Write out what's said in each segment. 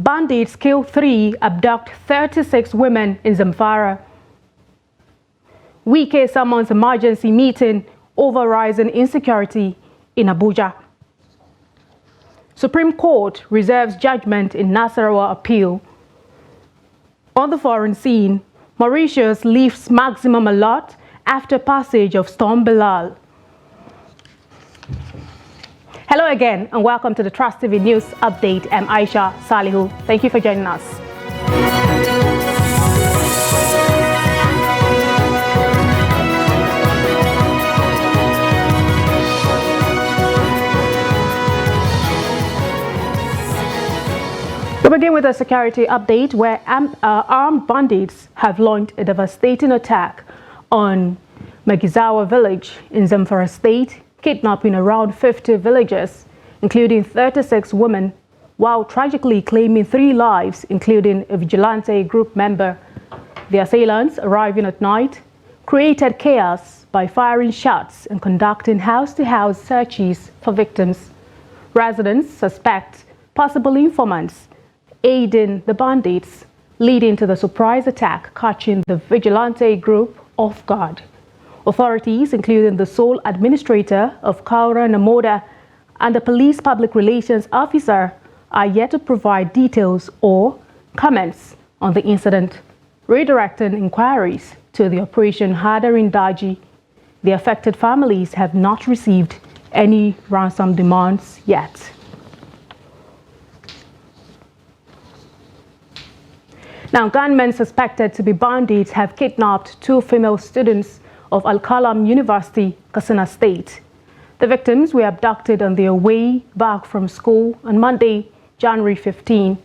Bandits kill 3, abduct 36 women in Zamfara. Wike summons emergency meeting over rising insecurity in Abuja. Supreme Court reserves judgment in Nasarawa appeal. On the foreign scene, Mauritius lifts maximum alert after passage of Storm Bilal. Hello again and welcome to the Trust TV News Update. I'm Aisha Salihu. Thank you for joining us. We begin with a security update where armed bandits have launched a devastating attack on Megizawa village in Zamfara state, kidnapping around 50 villagers, including 36 women, while tragically claiming 3 lives, including a vigilante group member. The assailants, arriving at night, created chaos by firing shots and conducting house-to-house searches for victims. Residents suspect possible informants aiding the bandits, leading to the surprise attack catching the vigilante group off guard. Authorities, including the sole administrator of Kaura Namoda and the police public relations officer, are yet to provide details or comments on the incident, redirecting inquiries to the Operation Hadarin Daji. The affected families have not received any ransom demands yet. Now, gunmen suspected to be bandits have kidnapped 2 female students of Al-Kalam University, Katsina State. The victims were abducted on their way back from school on Monday, January 15.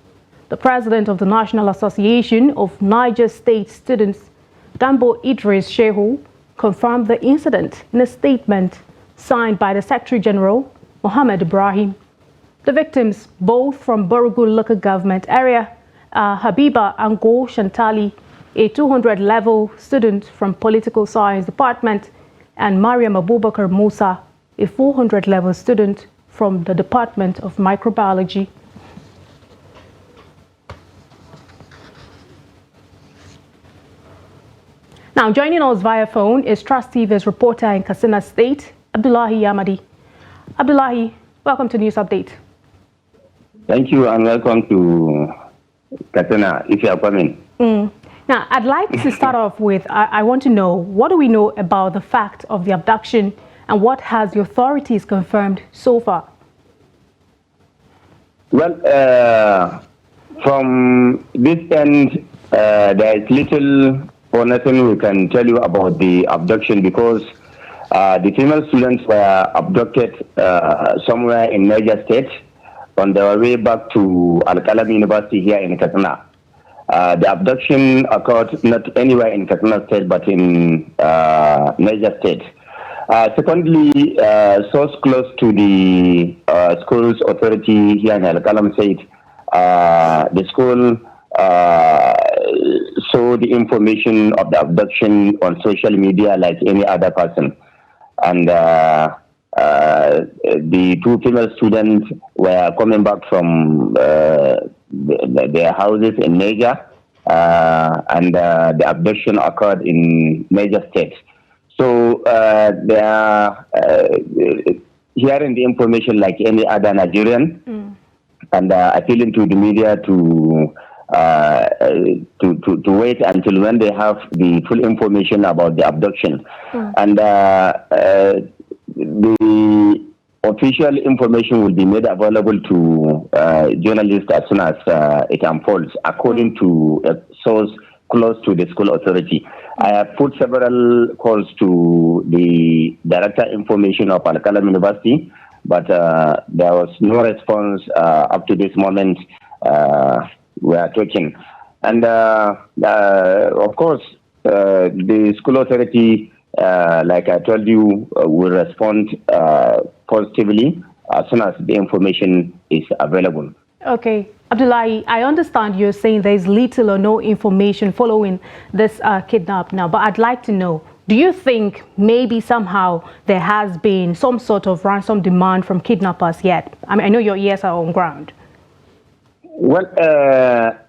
The president of the National Association of Niger State Students, Gambo Idris Shehu, confirmed the incident in a statement signed by the Secretary General, Mohammed Ibrahim. The victims, both from Borough local government area, Habiba Ango Shantali, a 200-level student from Political Science Department, and Mariam Abubakar Musa, a 400-level student from the Department of Microbiology. Now, joining us via phone is Trust TV's reporter in Katsina State, Abdullahi Yamadi. Abdullahi, welcome to News Update. Thank you and welcome to Katsina, if you are coming. Now, I'd like to start off with, I want to know, what do we know about the fact of the abduction and what has the authorities confirmed so far? Well, from this end, there is little or nothing we can tell you about the abduction because the female students were abducted somewhere in Niger State on their way back to Al-Kalam University here in Katsina. The abduction occurred not anywhere in Katsina State, but in Niger State. Secondly, source close to the school's authority here in Al-Kalam said the school saw the information of the abduction on social media like any other person. And the 2 female students were coming back from their houses in Niger, and the abduction occurred in Niger State. So they are hearing the information like any other Nigerian, and appealing to the media to wait until when they have the full information about the abduction. And the official information will be made available to journalists as soon as it unfolds, according to a source close to the school authority. I have put several calls to the director information of Al-Kalam University, but there was no response up to this moment. We are talking. And of course, the school authority, like I told you, will respond positively as soon as the information is available. Okay. Abdullahi, I understand you're saying there's little or no information following this kidnap now, but I'd like to know, do you think maybe somehow there has been some sort of ransom demand from kidnappers yet? I mean, I know your ears are on ground. Well,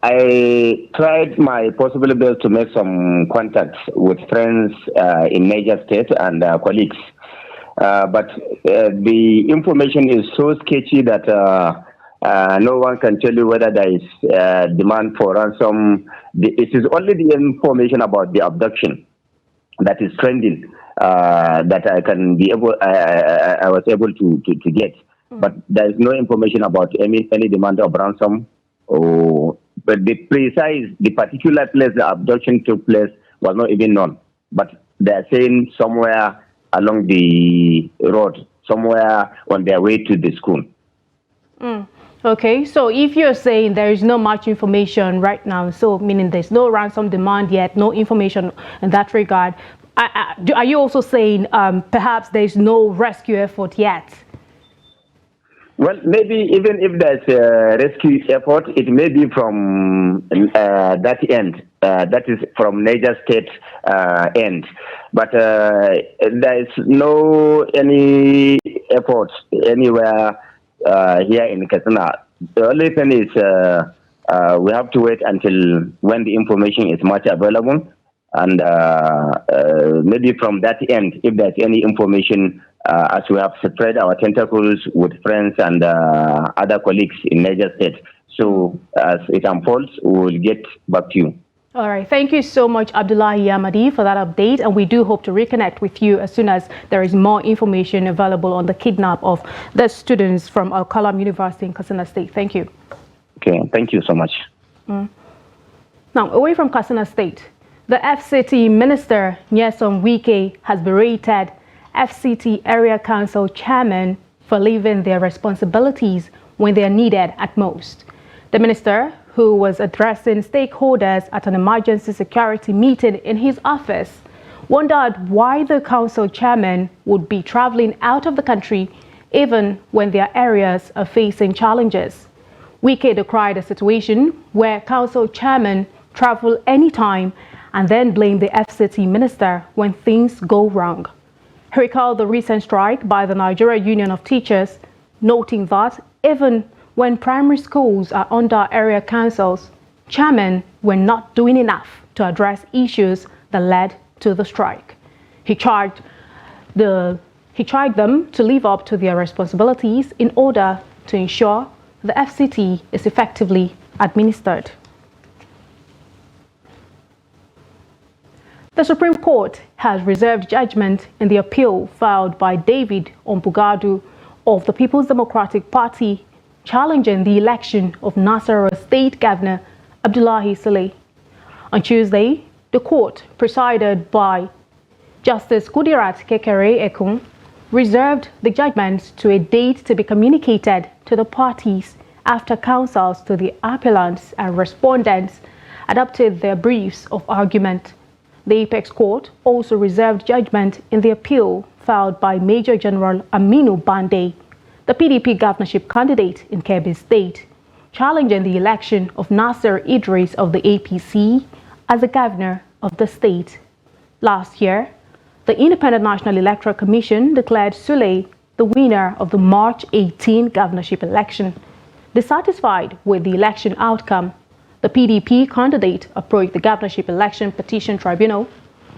I tried my possible best to make some contacts with friends in Niger State and colleagues. But the information is so sketchy that no one can tell you whether there is demand for ransom. It is only the information about the abduction that is trending that I can be able. I was able to get, but there is no information about any demand of ransom. But the particular place the abduction took place was not even known. But they are saying somewhere along the road, somewhere on their way to the school. Okay, so if you're saying there is not much information right now, so meaning there's no ransom demand yet, no information in that regard, are you also saying perhaps there's no rescue effort yet? Well, maybe even if there's a rescue effort, it may be from that end. That is from Niger State end. But there is no any effort anywhere here in Katsina. The only thing is we have to wait until when the information is much available. And maybe from that end, if there's any information, as we have spread our tentacles with friends and other colleagues in Niger State. So as it unfolds, we will get back to you. All right. Thank you so much, Abdullahi Yamadi, for that update. And we do hope to reconnect with you as soon as there is more information available on the kidnap of the students from Al-Kalam University in Katsina State. Thank you. Okay. Thank you so much. Now, away from Katsina State, the FCT Minister, Nyesom Wike, has berated FCT Area Council Chairman for leaving their responsibilities when they are needed at most. The minister, who was addressing stakeholders at an emergency security meeting in his office, wondered why the council chairman would be traveling out of the country even when their areas are facing challenges. Wike decried a situation where council chairmen travel anytime and then blame the FCT minister when things go wrong. He recalled the recent strike by the Nigerian Union of Teachers, noting that even when primary schools are under area councils, chairmen were not doing enough to address issues that led to the strike. He charged them to live up to their responsibilities in order to ensure the FCT is effectively administered. The Supreme Court has reserved judgment in the appeal filed by David Ombugadu of the People's Democratic Party challenging the election of Nasarawa State Governor Abdullahi Saleh. On Tuesday, the court, presided by Justice Kudirat Kekere Ekun, reserved the judgment to a date to be communicated to the parties after counsels to the appellants and respondents adopted their briefs of argument. The Apex Court also reserved judgment in the appeal filed by Major General Aminu Bande, the PDP governorship candidate in Kebbi State, challenging the election of Nasser Idris of the APC as the governor of the state. Last year, the Independent National Electoral Commission declared Sule the winner of the March 18 governorship election. Dissatisfied with the election outcome, the PDP candidate approached the governorship election petition tribunal,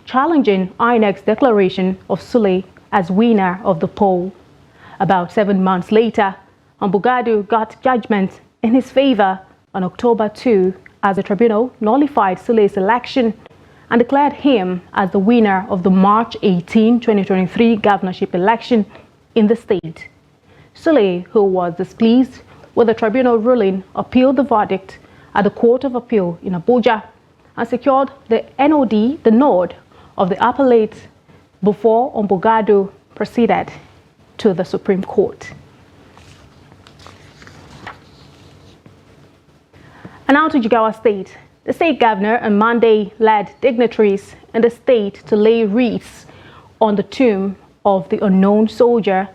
challenging INEC's declaration of Sule as winner of the poll. About 7 months later, Ombugadu got judgment in his favor on October 2 as the tribunal nullified Sule's election and declared him as the winner of the March 18, 2023 governorship election in the state. Sule, who was displeased with the tribunal ruling, appealed the verdict at the Court of Appeal in Abuja and secured the nod of the appellate before Ombugadu proceeded to the Supreme Court. And now to Jigawa State. The state governor on Monday led dignitaries in the state to lay wreaths on the tomb of the unknown soldier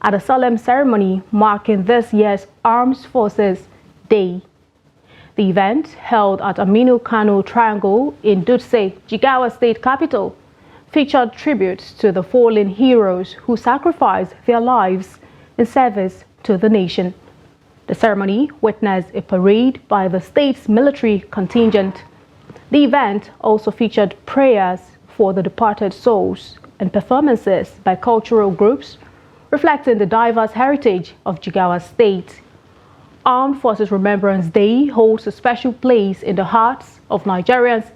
at a solemn ceremony marking this year's Armed Forces Day. The event, held at Aminu Kano Triangle in Dutse, Jigawa State capital, featured tributes to the fallen heroes who sacrificed their lives in service to the nation. The ceremony witnessed a parade by the state's military contingent. The event also featured prayers for the departed souls and performances by cultural groups reflecting the diverse heritage of Jigawa State. Armed Forces Remembrance Day holds a special place in the hearts of Nigerians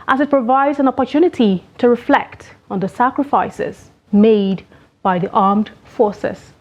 as it provides an opportunity to reflect on the sacrifices made by the armed forces.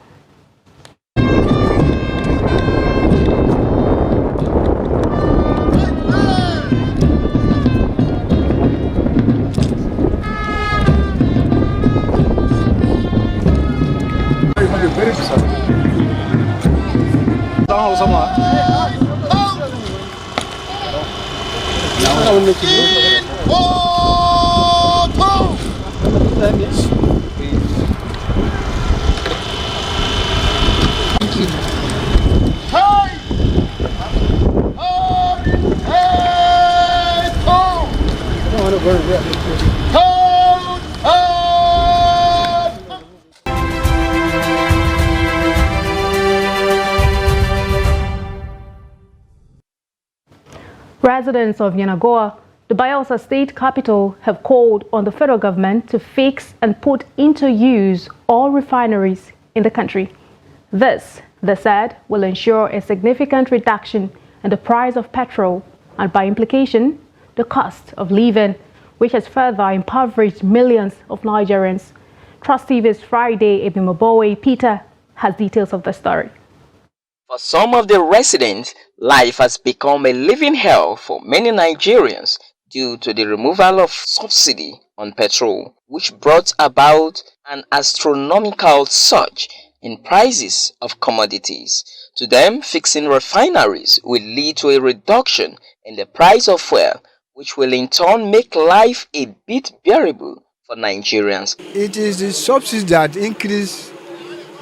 Residents of Yenagoa, the Bayelsa state capital, have called on the federal government to fix and put into use all refineries in the country. This, they said, will ensure a significant reduction in the price of petrol and, by implication, the cost of living, which has further impoverished millions of Nigerians. Trust TV's Friday Ebimobowe Peter has details of the story. For some of the residents, life has become a living hell for many Nigerians due to the removal of subsidy on petrol, which brought about an astronomical surge in prices of commodities. To them, fixing refineries will lead to a reduction in the price of fuel, which will in turn make life a bit bearable for Nigerians. It is the subsidy that increase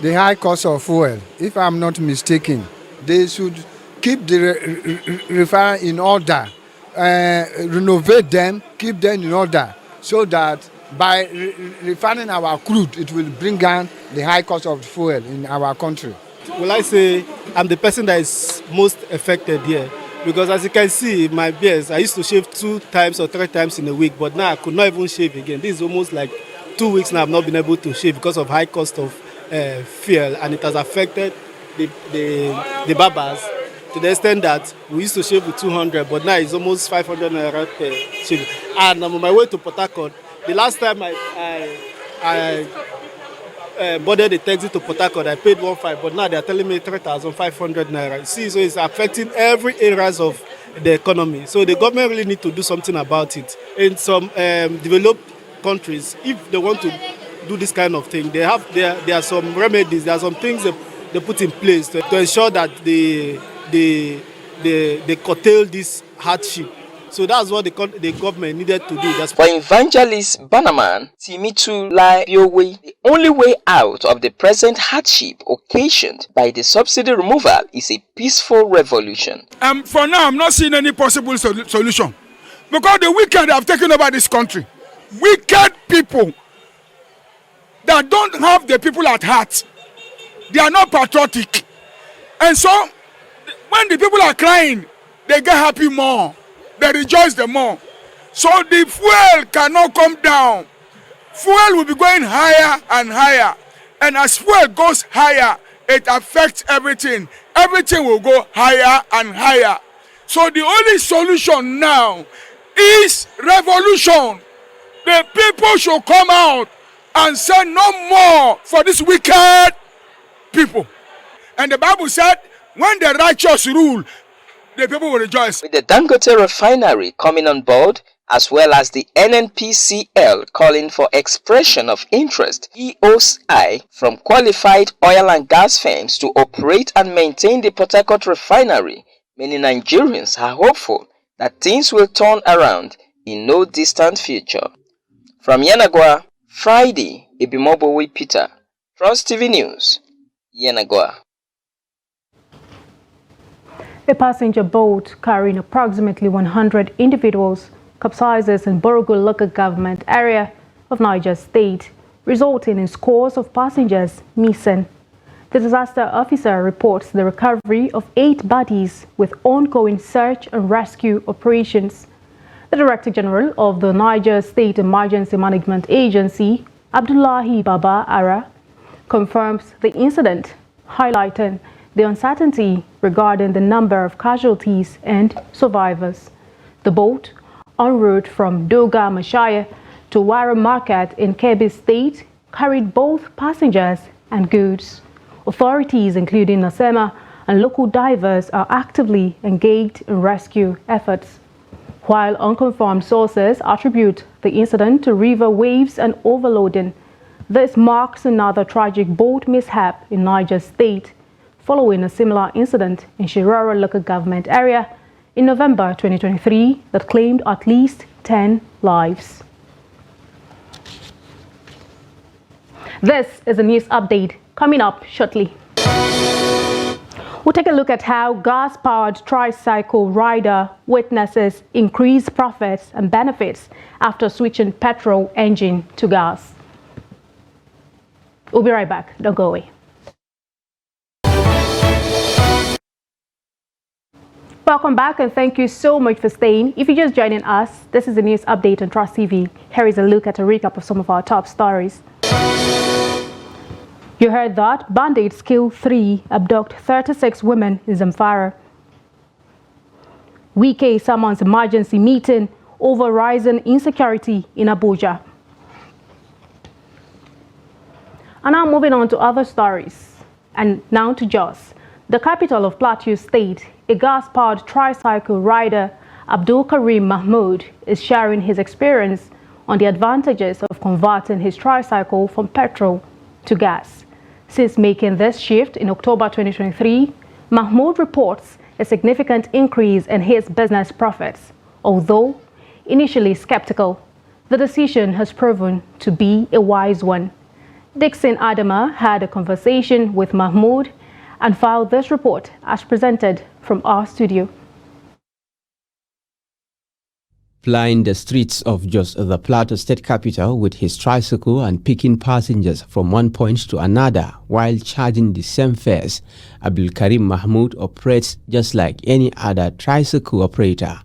the high cost of fuel. If I'm not mistaken, they should keep the refinery in order, renovate them, keep them in order, so that by refining our crude, it will bring down the high cost of fuel in our country. Well, I say I'm the person that is most affected here, because as you can see, my beards, I used to shave 2 times or 3 times in a week, but now I could not even shave again. This is almost like 2 weeks now I've not been able to shave because of high cost of fuel, and it has affected the barbers to the extent that we used to shave with 200, but now it's almost 500 naira per shave. And I'm on my way to Port Harcourt. The last time I boarded the taxi to Port Harcourt, I paid 1,500, but now they're telling me 3,500 naira. See, so it's affecting every areas of the economy. So the government really need to do something about it. In some developed countries, if they want to do this kind of thing, there are some remedies, there are some things they put in place to ensure that they curtail this hardship. So that's what the government needed to do. That's for Evangelist Banaman Timitu Laibiowe, the only way out of the present hardship occasioned by the subsidy removal is a peaceful revolution. For now, I'm not seeing any possible solution, because the wicked have taken over this country. Wicked people that don't have the people at heart. They are not patriotic. And so, when the people are crying, they get happy more. They rejoice the more. So the fuel cannot come down. Fuel will be going higher and higher. And as fuel goes higher, it affects everything. Everything will go higher and higher. So the only solution now is revolution. The people should come out and say no more for this wicked people. And the Bible said, when the righteous rule, the people will rejoice. With the Dangote refinery coming on board, as well as the NNPCL calling for expression of interest, EOSI, from qualified oil and gas firms to operate and maintain the Port Harcourt refinery, many Nigerians are hopeful that things will turn around in no distant future. From Yenagoa, Friday, Ebimobowe Peter, Trust TV News, Yenagoa. A passenger boat carrying approximately 100 individuals capsizes in Borogo local government area of Niger State, resulting in scores of passengers missing. The disaster officer reports the recovery of 8 bodies with ongoing search and rescue operations. The Director General of the Niger State Emergency Management Agency, Abdullahi Baba Ara, confirms the incident, highlighting the uncertainty regarding the number of casualties and survivors. The boat, en route from Doga Mashaya to Wara Market in Kebbi State, carried both passengers and goods. Authorities, including NASEMA and local divers, are actively engaged in rescue efforts. While unconfirmed sources attribute the incident to river waves and overloading, this marks another tragic boat mishap in Niger State, following a similar incident in Shiroro local government area in November 2023 that claimed at least 10 lives. This is a news update coming up shortly. We'll take a look at how gas-powered tricycle rider witnesses increased profits and benefits after switching petrol engine to gas. We'll be right back. Don't go away. Welcome back and thank you so much for staying. If you're just joining us, this is the news update on Trust TV. Here is a look at a recap of some of our top stories. You heard that bandits kill 3, abduct 36 women in Zamfara. Wike summons emergency meeting over rising insecurity in Abuja. And now moving on to other stories. And now to Jos, the capital of Plateau State. A gas-powered tricycle rider, Abdul Karim Mahmoud, is sharing his experience on the advantages of converting his tricycle from petrol to gas. Since making this shift in October 2023, Mahmoud reports a significant increase in his business profits. Although initially skeptical, the decision has proven to be a wise one. Dixon Adama had a conversation with Mahmoud and filed this report as presented from our studio. Plying the streets of Jos, the Plateau State capital, with his tricycle and picking passengers from one point to another while charging the same fares, Abdul Karim Mahmoud operates just like any other tricycle operator.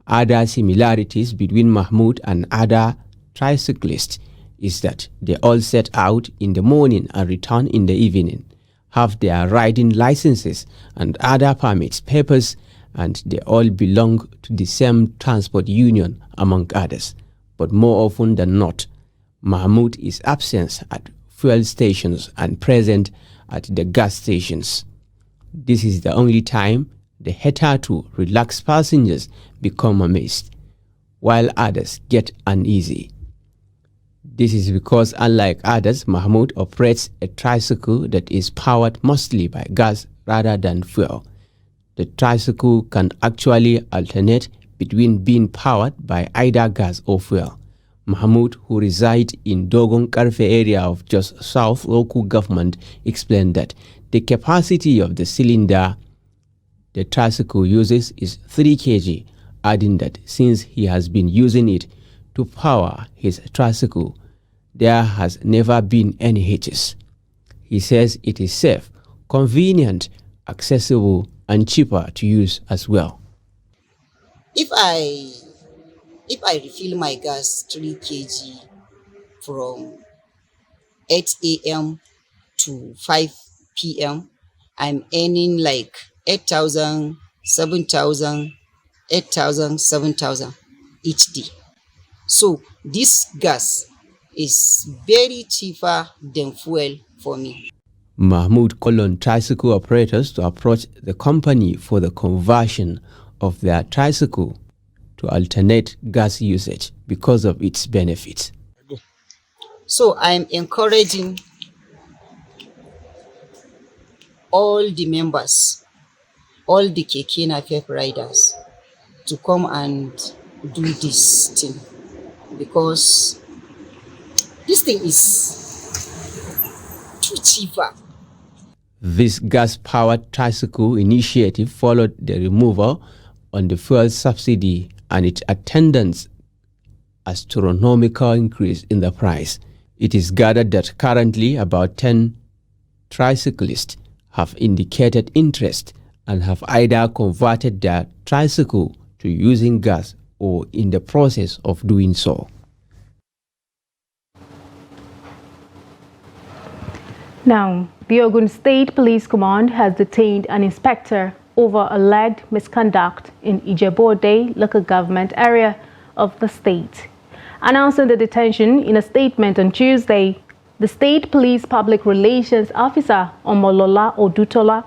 Other similarities between Mahmoud and other tricyclists is that they all set out in the morning and return in the evening, have their riding licenses and other permits papers, and they all belong to the same transport union, among others. But more often than not, Mahmoud is absent at fuel stations and present at the gas stations. This is the only time the hitherto relaxed passengers become amazed, while others get uneasy. This is because, unlike others, Mahmoud operates a tricycle that is powered mostly by gas rather than fuel. The tricycle can actually alternate between being powered by either gas or fuel. Mahmoud, who resides in Dogon Karfe area of Jos South local government, explained that the capacity of the cylinder the tricycle uses is 3 kg, adding that since he has been using it to power his tricycle, there has never been any hitches. He says it is safe, convenient, accessible, and cheaper to use as well. If I refill my gas 3 kg from 8 a.m. to 5 p.m., I'm earning like 8,000, 7,000, 8,000, 7,000 each day. So this gas is very cheaper than fuel for me. Mahmoud called on tricycle operators to approach the company for the conversion of their tricycle to alternate gas usage because of its benefits. So I'm encouraging all the members, all the Keke Napep riders to come and do this thing, because this thing is too cheaper. This gas-powered tricycle initiative followed the removal on the fuel subsidy and its attendant astronomical increase in the price. It is gathered that currently about 10 tricyclists have indicated interest and have either converted their tricycle to using gas or in the process of doing so. Now, the Ogun State Police Command has detained an inspector over alleged misconduct in Ijebu-Ode local government area of the state. Announcing the detention in a statement on Tuesday, the State Police Public Relations Officer Omolola Odutola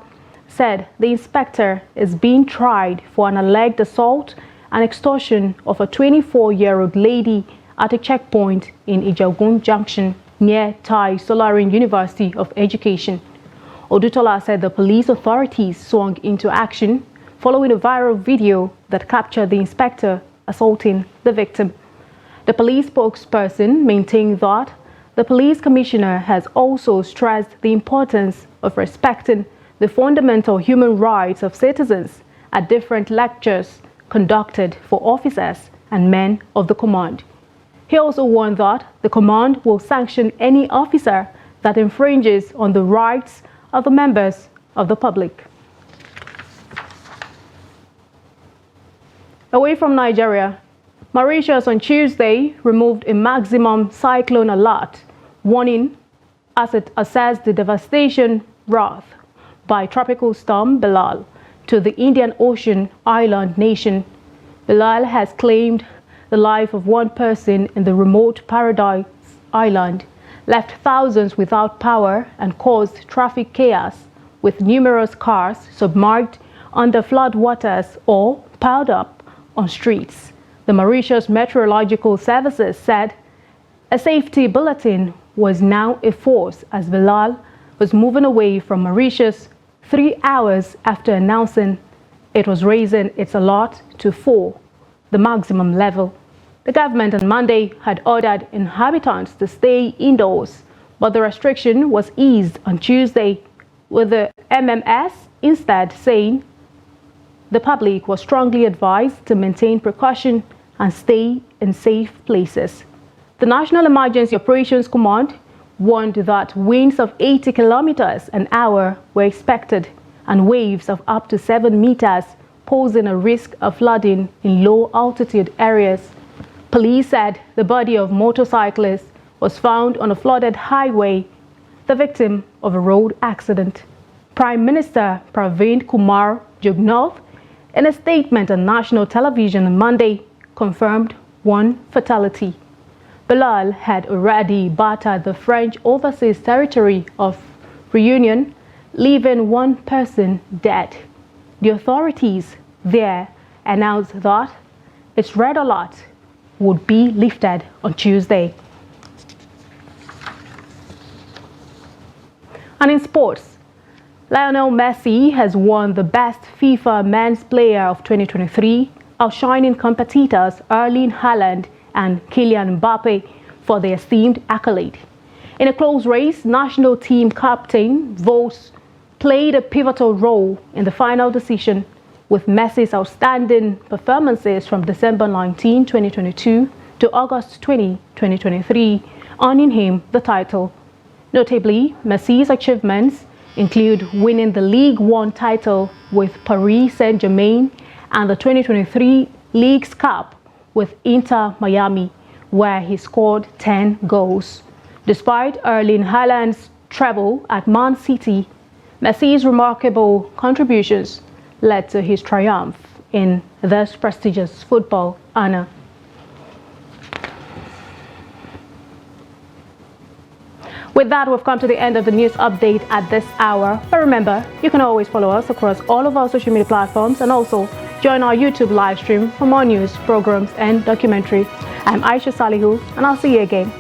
said the inspector is being tried for an alleged assault and extortion of a 24-year-old lady at a checkpoint in Ijagun Junction near Tai Solarin University of Education. Odutola said the police authorities swung into action following a viral video that captured the inspector assaulting the victim. The police spokesperson maintained that the police commissioner has also stressed the importance of respecting the fundamental human rights of citizens at different lectures conducted for officers and men of the command. He also warned that the command will sanction any officer that infringes on the rights of the members of the public. Away from Nigeria, Mauritius on Tuesday removed a maximum cyclone alert warning as it assessed the devastation wrought by tropical storm Bilal to the Indian Ocean island nation. Bilal has claimed the life of one person in the remote Paradise Island, left thousands without power and caused traffic chaos, with numerous cars submerged under floodwaters or piled up on streets. The Mauritius Meteorological Services said a safety bulletin was now in force as Bilal was moving away from Mauritius 3 hours after announcing it was raising its alert to 4, the maximum level. The government on Monday had ordered inhabitants to stay indoors, but the restriction was eased on Tuesday, with the MMS instead saying the public was strongly advised to maintain precaution and stay in safe places. The National Emergency Operations Command warned that winds of 80 kilometers an hour were expected and waves of up to 7 meters, posing a risk of flooding in low-altitude areas. Police said the body of a motorcyclist was found on a flooded highway, the victim of a road accident. Prime Minister Praveen Kumar Jugnauth, in a statement on national television on Monday, confirmed one fatality. Bilal had already battered the French overseas territory of Reunion, leaving one person dead. The authorities there announced that its red alert would be lifted on Tuesday. And in sports, Lionel Messi has won the Best FIFA Men's Player of 2023, outshining competitors Erling Haaland and Kylian Mbappe for the esteemed accolade. In a close race, national team captain Vos played a pivotal role in the final decision, with Messi's outstanding performances from December 19, 2022 to August 20, 2023, earning him the title. Notably, Messi's achievements include winning the League One title with Paris Saint-Germain and the 2023 League's Cup with Inter Miami, where he scored 10 goals. Despite Erling Haaland's treble at Man City, Messi's remarkable contributions led to his triumph in this prestigious football honor. With that, we've come to the end of the news update at this hour. But remember, you can always follow us across all of our social media platforms and also join our YouTube live stream for more news, programs, and documentary. I'm Aisha Salihu, and I'll see you again.